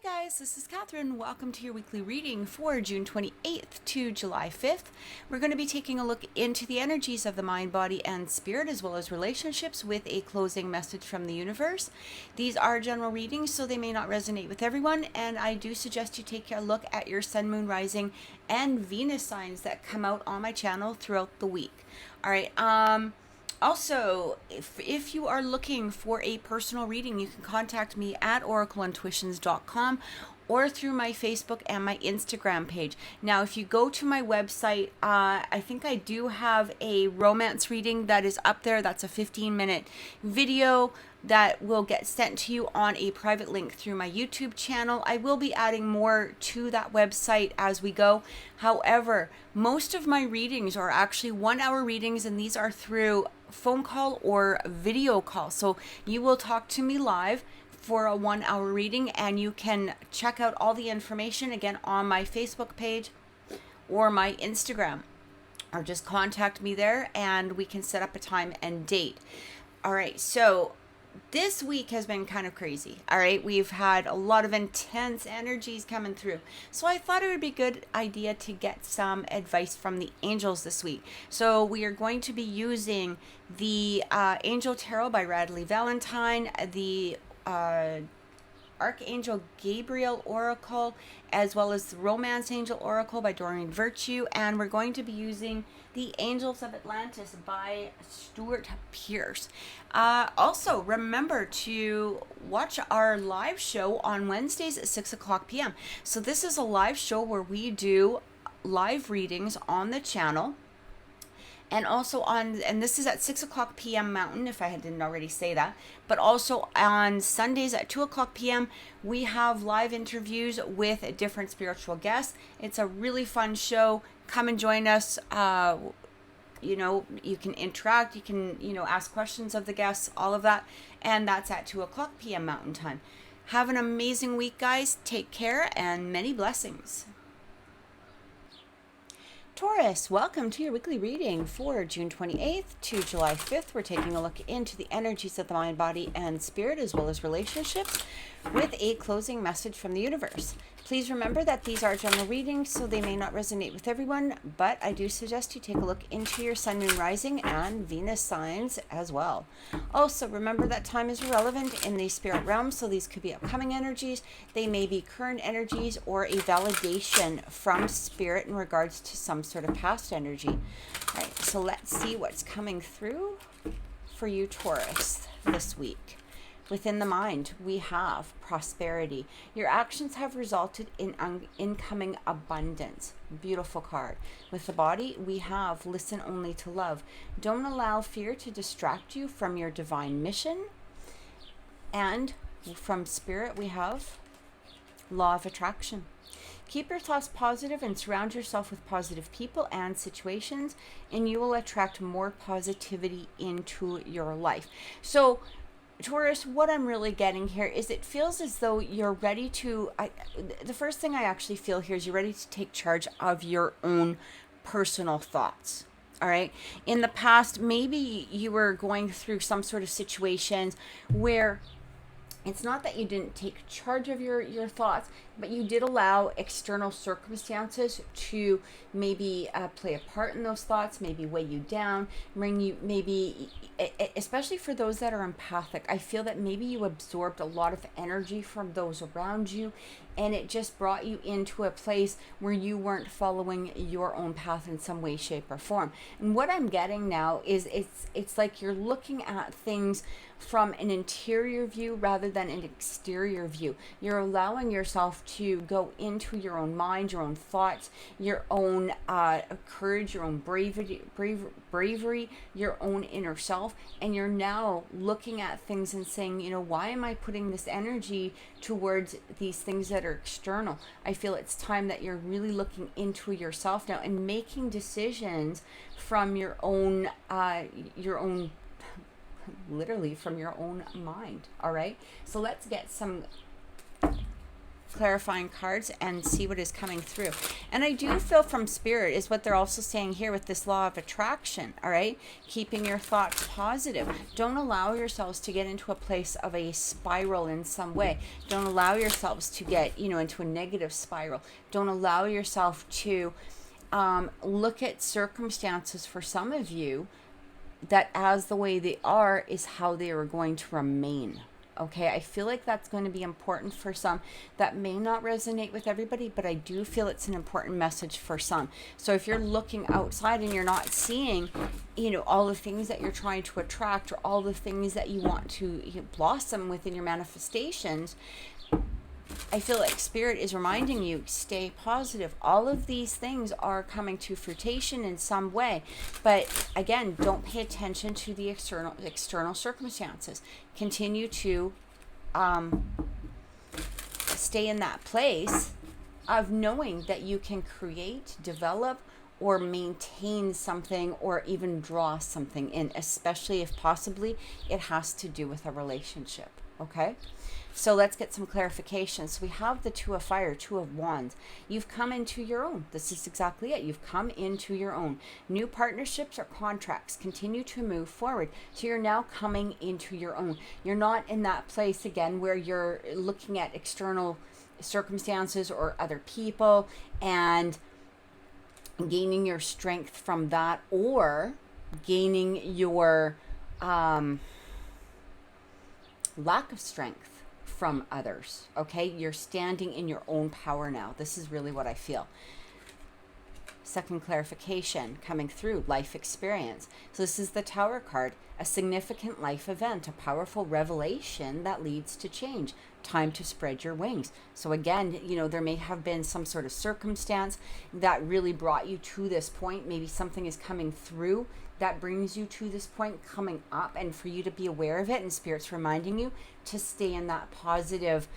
Guys, this is Catherine. Welcome to your weekly reading for June 28th to July 5th. We're going to be taking a look into the energies of the mind, body, and spirit, as well as relationships, with a closing message from the universe. These are general readings, so they may not resonate with everyone, and I do suggest you take a look at your sun, moon, rising, and Venus signs that come out on my channel throughout the week. All right, also, if you are looking for a personal reading, you can contact me at oracleintuitions.com or through my Facebook and my Instagram page. Now, if you go to my website, I think I do have a romance reading that is up there. That's a 15-minute video that will get sent to you on a private link through my YouTube channel. I will be adding more to that website as we go. However, most of my readings are actually 1-hour readings, and these are through phone call or video call. So you will talk to me live for a 1-hour reading, and you can check out all the information again on my Facebook page or my Instagram, or just contact me there and we can set up a time and date. All right, so this week has been kind of crazy. All right, we've had a lot of intense energies coming through. So I thought it would be a good idea to get some advice from the angels this week. So we are going to be using the Angel Tarot by Radley Valentine, the Archangel Gabriel Oracle, as well as the Romance Angel Oracle by Doreen Virtue, and we're going to be using the Angels of Atlantis by Stuart Pearce. Also, remember to watch our live show on Wednesdays at 6 o'clock p.m. So this is a live show where we do live readings on the channel. And also and this is at 6 o'clock p.m. Mountain, if I didn't already say that. But also on Sundays at 2 o'clock p.m., we have live interviews with different spiritual guests. It's a really fun show. Come and join us. You can interact. You can, ask questions of the guests, all of that. And that's at 2 o'clock p.m. Mountain time. Have an amazing week, guys. Take care and many blessings. Taurus, welcome to your weekly reading for June 28th to July 5th. We're taking a look into the energies of the mind, body, and spirit, as well as relationships, with a closing message from the universe. Please remember that these are general readings, so they may not resonate with everyone, but I do suggest you take a look into your sun, moon, rising, and Venus signs as well. Also, remember that time is irrelevant in the spirit realm, so these could be upcoming energies. They may be current energies or a validation from spirit in regards to some sort of past energy. All right, so let's see what's coming through for you, Taurus, this week. Within the mind, we have prosperity. Your actions have resulted in incoming abundance. Beautiful card. With the body, we have listen only to love. Don't allow fear to distract you from your divine mission. And from spirit, we have law of attraction. Keep your thoughts positive and surround yourself with positive people and situations, and you will attract more positivity into your life. So, Taurus, what I'm really getting here is it feels as though you're ready to, the first thing I actually feel here is you're ready to take charge of your own personal thoughts. All right. In the past, maybe you were going through some sort of situations where it's not that you didn't take charge of your thoughts, but you did allow external circumstances to maybe play a part in those thoughts, maybe weigh you down, bring you, maybe, especially for those that are empathic, I feel that maybe you absorbed a lot of energy from those around you, and it just brought you into a place where you weren't following your own path in some way, shape, or form. And what I'm getting now is it's like you're looking at things from an interior view rather than an exterior view. You're allowing yourself to go into your own mind, your own thoughts, your own courage, your own bravery, your own inner self, and you're now looking at things and saying, why am I putting this energy towards these things that are external? I feel it's time that you're really looking into yourself now and making decisions from your own literally from your own mind. All right, so let's get some clarifying cards and see what is coming through. And I do feel from Spirit is what they're also saying here with this law of attraction, all right? Keeping your thoughts positive. Don't allow yourselves to get into a place of a spiral in some way. Don't allow yourselves to get, into a negative spiral. Don't allow yourself to look at circumstances for some of you that as the way they are is how they are going to remain. Okay, I feel like that's going to be important for some. That may not resonate with everybody, but I do feel it's an important message for some. So if you're looking outside and you're not seeing, all the things that you're trying to attract or all the things that you want to blossom within your manifestations, I feel like Spirit is reminding you, stay positive. All of these things are coming to fruition in some way. But again, don't pay attention to the external circumstances. Continue to stay in that place of knowing that you can create, develop, or maintain something, or even draw something in, especially if possibly it has to do with a relationship. Okay? So let's get some clarification. So we have the Two of Fire, Two of Wands. You've come into your own. This is exactly it. You've come into your own. New partnerships or contracts continue to move forward. So you're now coming into your own. You're not in that place again where you're looking at external circumstances or other people and gaining your strength from that, or gaining your lack of strength from others. Okay, you're standing in your own power now. This is really what I feel. Second clarification coming through, life experience. So this is the Tower card, a significant life event, a powerful revelation that leads to change. Time to spread your wings. So again, there may have been some sort of circumstance that really brought you to this point. Maybe something is coming through that brings you to this point, coming up, and for you to be aware of it, and Spirit's reminding you to stay in that positive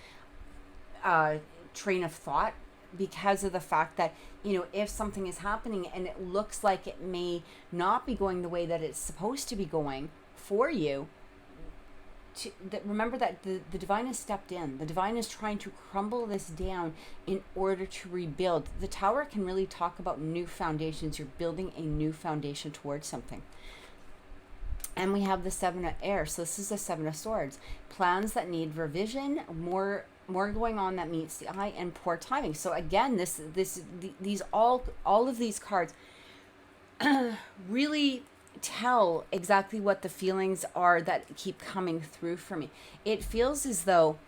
train of thought, because of the fact that, if something is happening and it looks like it may not be going the way that it's supposed to be going for you, remember that the divine has stepped in. The divine is trying to crumble this down in order to rebuild. The Tower can really talk about new foundations. You're building a new foundation towards something. And we have the Seven of Air. So this is the Seven of Swords. Plans that need revision, more going on that meets the eye, and poor timing. So again, these all of these cards really tell exactly what the feelings are that keep coming through for me. It feels as though,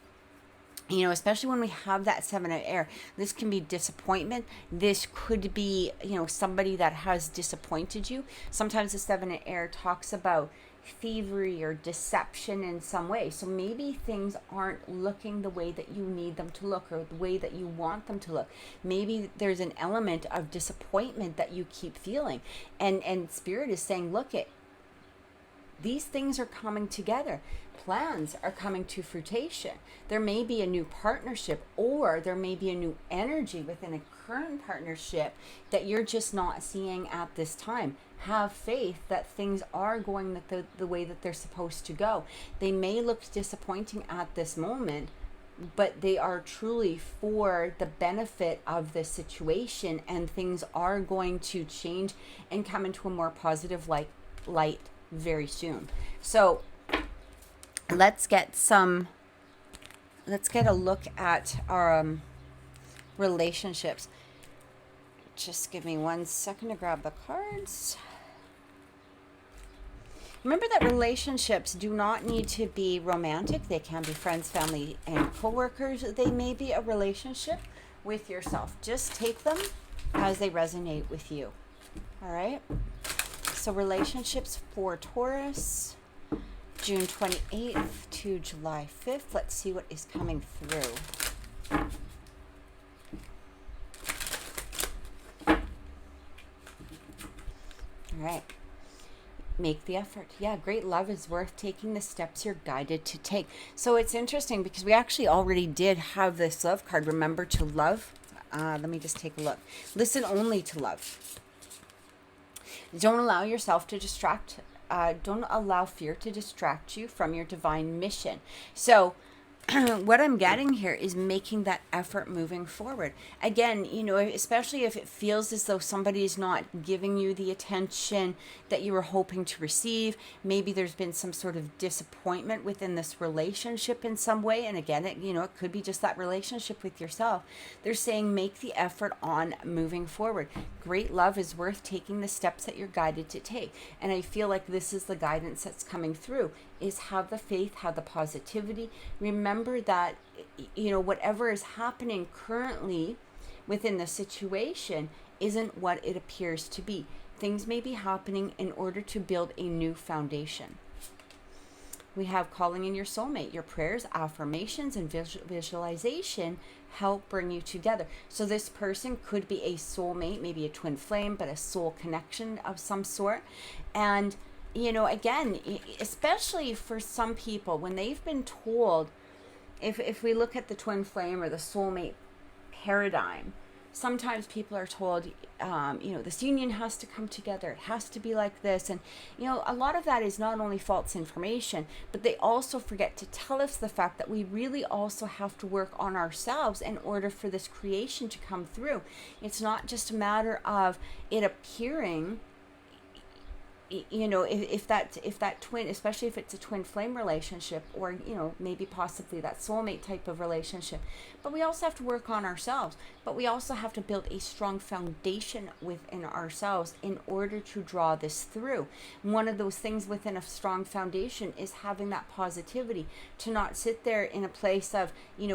especially when we have that Seven of Air, this can be disappointment. This could be, somebody that has disappointed you. Sometimes the Seven of Air talks about thievery or deception in some way. So maybe things aren't looking the way that you need them to look, or the way that you want them to look. Maybe there's an element of disappointment that you keep feeling. And Spirit is saying, look, these things are coming together. Plans are coming to fruition. There may be a new partnership, or there may be a new energy within a current partnership that you're just not seeing at this time. Have faith that things are going the way that they're supposed to go. They may look disappointing at this moment, but they are truly for the benefit of the situation, and things are going to change and come into a more positive light very soon. So let's get a look at our relationships. Just give me 1 second to grab the cards. Remember that relationships do not need to be romantic. They can be friends, family, and co-workers. They may be a relationship with yourself. Just take them as they resonate with you. All right? So relationships for Taurus, June 28th to July 5th. Let's see what is coming through. All right. Make the effort. Yeah, great love is worth taking the steps you're guided to take. So it's interesting because we actually already did have this love card. Remember to love. Let me just take a look. Listen only to love. Don't allow yourself to distract. Don't allow fear to distract you from your divine mission. So what I'm getting here is making that effort moving forward. Again, especially if it feels as though somebody is not giving you the attention that you were hoping to receive. Maybe there's been some sort of disappointment within this relationship in some way. And again, it could be just that relationship with yourself. They're saying make the effort on moving forward. Great love is worth taking the steps that you're guided to take. And I feel like this is the guidance that's coming through, is have the faith, have the positivity. Remember that, whatever is happening currently within the situation isn't what it appears to be. Things may be happening in order to build a new foundation. We have calling in your soulmate. Your prayers, affirmations, and visualization help bring you together. So this person could be a soulmate, maybe a twin flame, but a soul connection of some sort. And again, especially for some people, when they've been told, if we look at the twin flame or the soulmate paradigm, sometimes people are told, this union has to come together. It has to be like this. And, a lot of that is not only false information, but they also forget to tell us the fact that we really also have to work on ourselves in order for this creation to come through. It's not just a matter of it appearing, if that twin, especially if it's a twin flame relationship, or maybe possibly that soulmate type of relationship, but we also have to work on ourselves. But we also have to build a strong foundation within ourselves in order to draw this through. One of those things within a strong foundation is having that positivity, to not sit there in a place of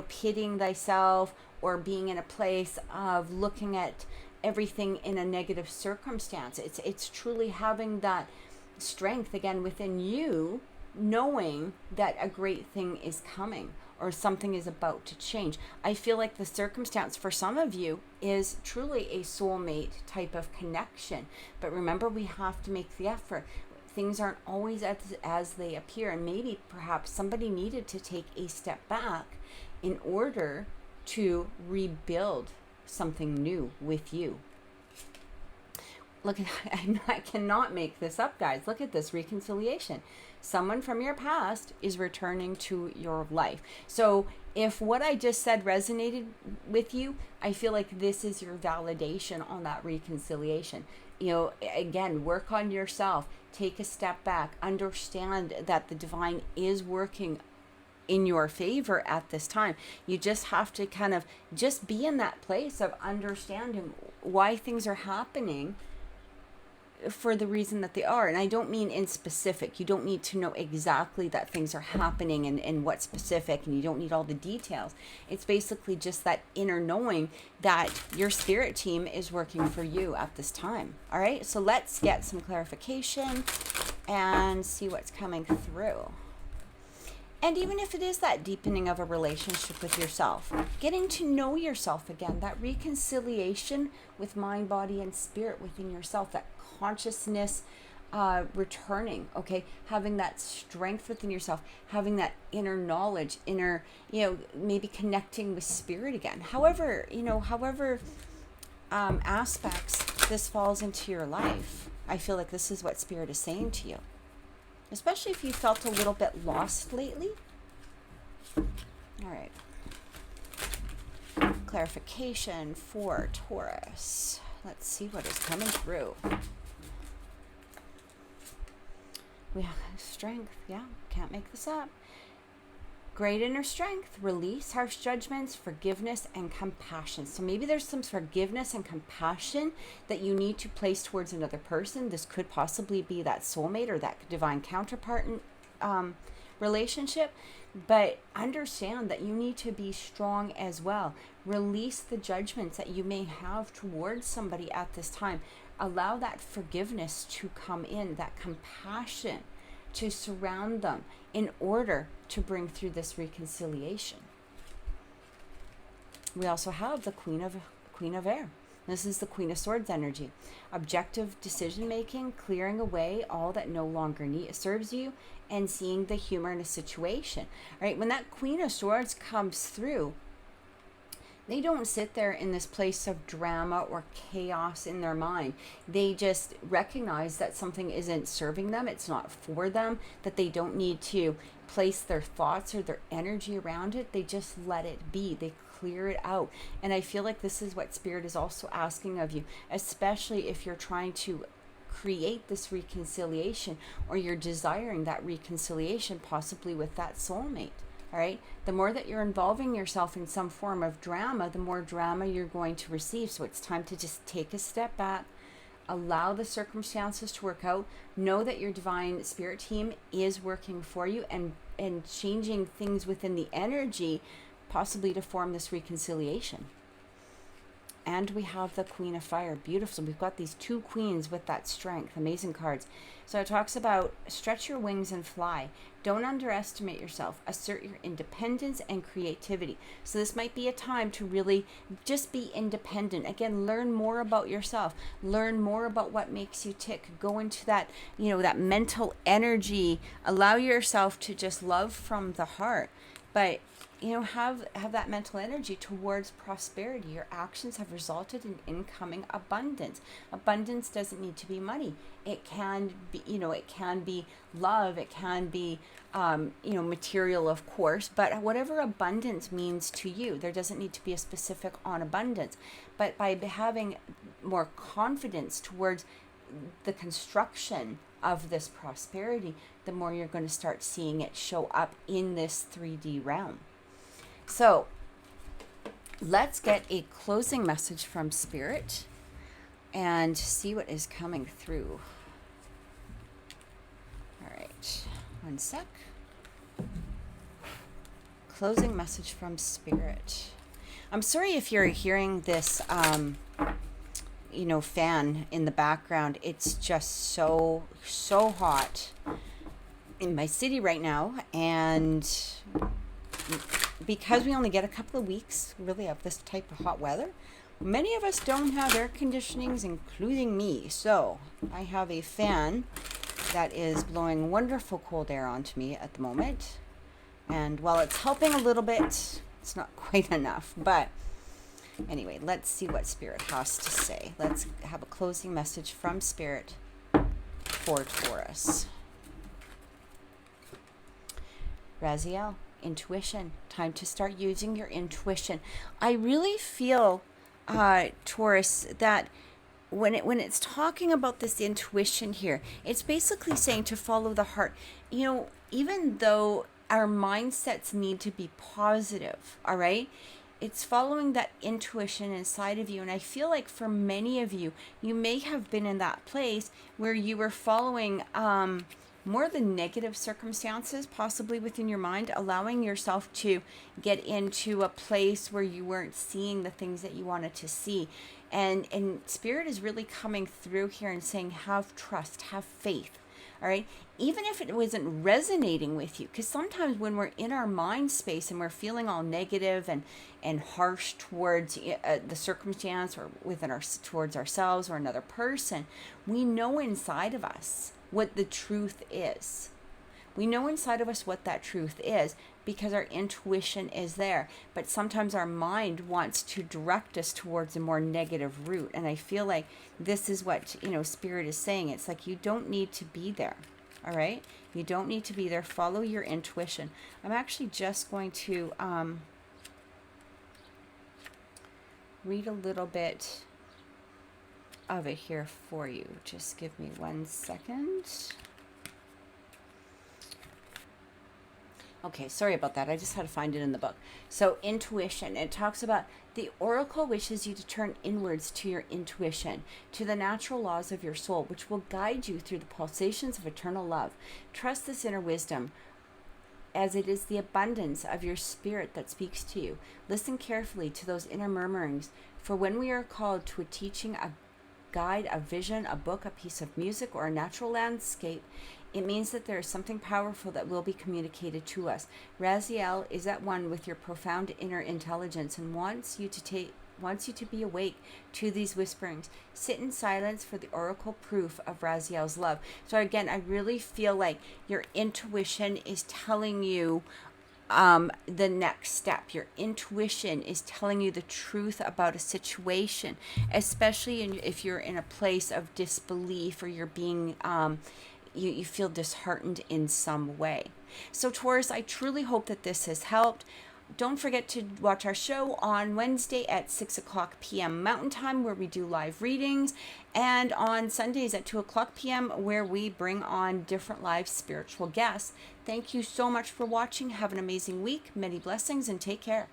pitying thyself, or being in a place of looking at everything in a negative circumstance. It's truly having that strength again within you, knowing that a great thing is coming or something is about to change. I feel like the circumstance for some of you is truly a soulmate type of connection. But remember, we have to make the effort. Things aren't always as they appear, and maybe perhaps somebody needed to take a step back in order to rebuild something new with you. Look at, I cannot make this up, guys. Look at this reconciliation. Someone from your past is returning to your life. So if what I just said resonated with you, I feel like this is your validation on that reconciliation. Again, work on yourself, take a step back, understand that the divine is working in your favor at this time. You just have to kind of just be in that place of understanding why things are happening for the reason that they are. And I don't mean in specific. You don't need to know exactly that things are happening and what specific, and you don't need all the details. It's basically just that inner knowing that your spirit team is working for you at this time. All right, so let's get some clarification and see what's coming through. And even if it is that deepening of a relationship with yourself, getting to know yourself again, that reconciliation with mind, body, and spirit within yourself, that consciousness returning, okay? Having that strength within yourself, having that inner knowledge, maybe connecting with spirit again. However aspects this falls into your life, I feel like this is what spirit is saying to you. Especially if you felt a little bit lost lately. All right. Clarification for Taurus. Let's see what is coming through. We have strength. Yeah, can't make this up. Great inner strength, release harsh judgments, forgiveness, and compassion. So maybe there's some forgiveness and compassion that you need to place towards another person. This could possibly be that soulmate or that divine counterpart relationship. But understand that you need to be strong as well. Release the judgments that you may have towards somebody at this time. Allow that forgiveness to come in, that compassion to surround them in order to bring through this reconciliation. We also have the Queen of Air. This is the Queen of Swords energy. Objective decision making, clearing away all that no longer serves you, and seeing the humor in a situation. All right, when that Queen of Swords comes through, they don't sit there in this place of drama or chaos in their mind. They just recognize that something isn't serving them, it's not for them, that they don't need to place their thoughts or their energy around it. They just let it be. They clear it out. And I feel like this is what Spirit is also asking of you, especially if you're trying to create this reconciliation, or you're desiring that reconciliation possibly with that soulmate. All right. The more that you're involving yourself in some form of drama, the more drama you're going to receive. So it's time to just take a step back, allow the circumstances to work out. Know that your divine spirit team is working for you and changing things within the energy, possibly to form this reconciliation. And we have the Queen of Fire. Beautiful. We've got these two queens with that strength. Amazing cards. So it talks about stretch your wings and fly. Don't underestimate yourself. Assert your independence and creativity. So this might be a time to really just be independent. Again, learn more about yourself. Learn more about what makes you tick. Go into that, that mental energy. Allow yourself to just love from the heart. But have that mental energy towards prosperity. Your actions have resulted in incoming abundance. Abundance doesn't need to be money. It can be, it can be love. It can be, material, of course. But whatever abundance means to you, there doesn't need to be a specific on abundance. But by having more confidence towards the construction of this prosperity, the more you're going to start seeing it show up in this 3D realm. So let's get a closing message from Spirit and see what is coming through. All right, one sec. Closing message from Spirit. I'm sorry if you're hearing this fan in the background. It's just so hot in my city right now, and because we only get a couple of weeks really of this type of hot weather, many of us don't have air conditionings, including me. So I have a fan that is blowing wonderful cold air onto me at the moment, and while it's helping a little bit, it's not quite enough. But anyway, let's see what Spirit has to say. Let's have a closing message from Spirit for Taurus. Raziel, intuition. Time to start using your intuition. I really feel, Taurus, that when it's talking about this intuition here, it's basically saying to follow the heart. Even though our mindsets need to be positive, all right? It's following that intuition inside of you. And I feel like for many of you, you may have been in that place where you were following more the negative circumstances possibly within your mind, allowing yourself to get into a place where you weren't seeing the things that you wanted to see. And Spirit is really coming through here and saying, have trust, have faith. All right. Even if it wasn't resonating with you, because sometimes when we're in our mind space and we're feeling all negative and harsh towards the circumstance or towards ourselves or another person, we know inside of us what the truth is. We know inside of us what that truth is because our intuition is there. But sometimes our mind wants to direct us towards a more negative route. And I feel like this is what, Spirit is saying. It's like you don't need to be there. All right? You don't need to be there. Follow your intuition. I'm actually just going to read a little bit of it here for you. Just give me 1 second. Okay, sorry about that. I just had to find it in the book. So intuition, it talks about the oracle wishes you to turn inwards to your intuition, to the natural laws of your soul, which will guide you through the pulsations of eternal love. Trust this inner wisdom, as it is the abundance of your spirit that speaks to you. Listen carefully to those inner murmurings, for when we are called to a teaching, a guide, a vision, a book, a piece of music, or a natural landscape, it means that there is something powerful that will be communicated to us. Raziel is at one with your profound inner intelligence and wants you to be awake to these whisperings. Sit in silence for the oracle proof of Raziel's love. So again, I really feel like your intuition is telling you the next step. Your intuition is telling you the truth about a situation, especially if you're in a place of disbelief, or you're being you feel disheartened in some way. So Taurus, I truly hope that this has helped. Don't forget to watch our show on Wednesday at 6 o'clock p.m. Mountain Time, where we do live readings, and on Sundays at 2 o'clock p.m., where we bring on different live spiritual guests. Thank you so much for watching. Have an amazing week. Many blessings, and take care.